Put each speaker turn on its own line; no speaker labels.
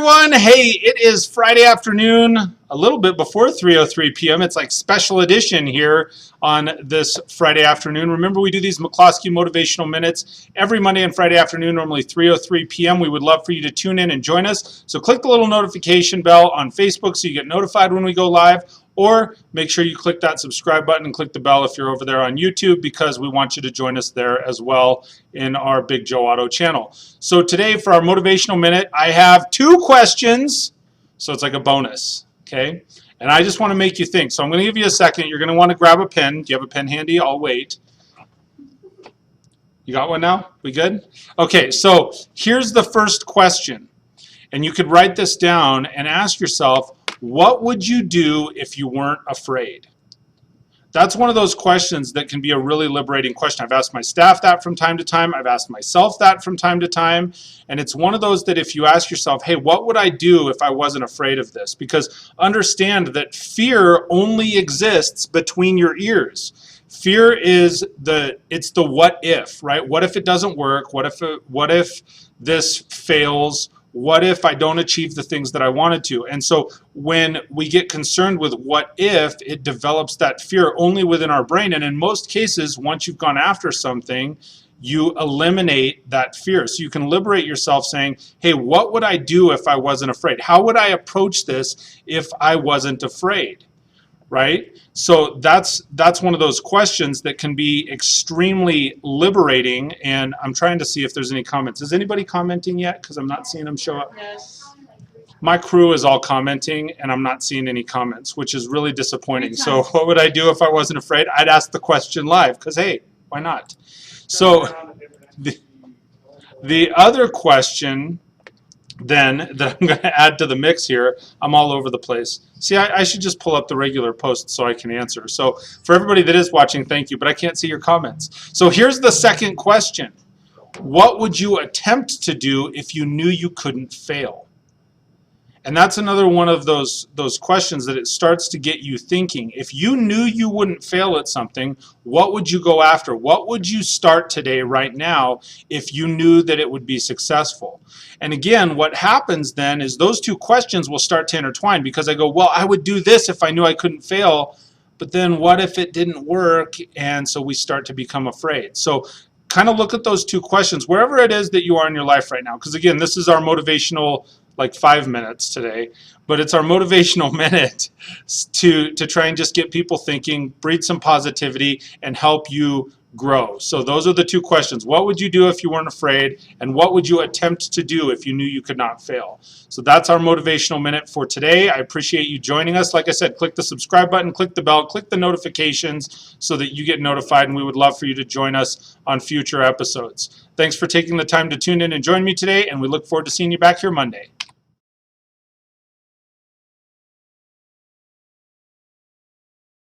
everyone. Hey, it is Friday afternoon, a little bit before 3:03 p.m. It's like special edition here on this Friday afternoon. Remember, we do these McCloskey Motivational Minutes every Monday and Friday afternoon, normally 3:03 p.m. We would love for you to tune in and join us. So click the little notification bell on Facebook so you get notified when we go live, or make sure you click that subscribe button and click the bell if you're over there on YouTube, because we want you to join us there as well in our Big Joe Auto channel. So today for our motivational minute, I have 2 questions, so it's like a bonus, okay? And I just want to make you think. So I'm going to give you a second. You're going to want to grab a pen. Do you have a pen handy? I'll wait. You got one now? We good? Okay, so here's the first question. And you could write this down and ask yourself, what would you do if you weren't afraid? That's one of those questions that can be a really liberating question. I've asked my staff that from time to time. I've asked myself that from time to time. And it's one of those that if you ask yourself, hey, what would I do if I wasn't afraid of this? Because understand that fear only exists between your ears. Fear is the what if, right? What if it doesn't work? What if this fails? What if I don't achieve the things that I wanted to? And so when we get concerned with what if, it develops that fear only within our brain. And in most cases, once you've gone after something, you eliminate that fear. So you can liberate yourself saying, hey, what would I do if I wasn't afraid? How would I approach this if I wasn't afraid? Right? So that's one of those questions that can be extremely liberating, and I'm trying to see if there's any comments. Is anybody commenting yet? Because I'm not seeing them show up.
Yes.
My crew is all commenting, and I'm not seeing any comments, which is really disappointing. So what would I do if I wasn't afraid? I'd ask the question live, because, hey, why not? So the other question then that I'm going to add to the mix here, I'm all over the place. See, I should just pull up the regular post so I can answer. So for everybody that is watching, thank you, but I can't see your comments. So here's the second question. What would you attempt to do if you knew you couldn't fail? And that's another one of those questions that it starts to get you thinking. If you knew you wouldn't fail at something, what would you go after? What would you start today, right now, if you knew that it would be successful? And again, what happens then is those 2 questions will start to intertwine, because I go, well, I would do this if I knew I couldn't fail, but then what if it didn't work? And so we start to become afraid. So kind of look at those 2 questions, wherever it is that you are in your life right now. Because again, this is our motivational, like 5 minutes today, but it's our motivational minute to try and just get people thinking, breed some positivity, and help you grow. So those are the 2 questions. What would you do if you weren't afraid? And what would you attempt to do if you knew you could not fail? So that's our motivational minute for today. I appreciate you joining us. Like I said, click the subscribe button, click the bell, click the notifications so that you get notified, and we would love for you to join us on future episodes. Thanks for taking the time to tune in and join me today, and we look forward to seeing you back here Monday.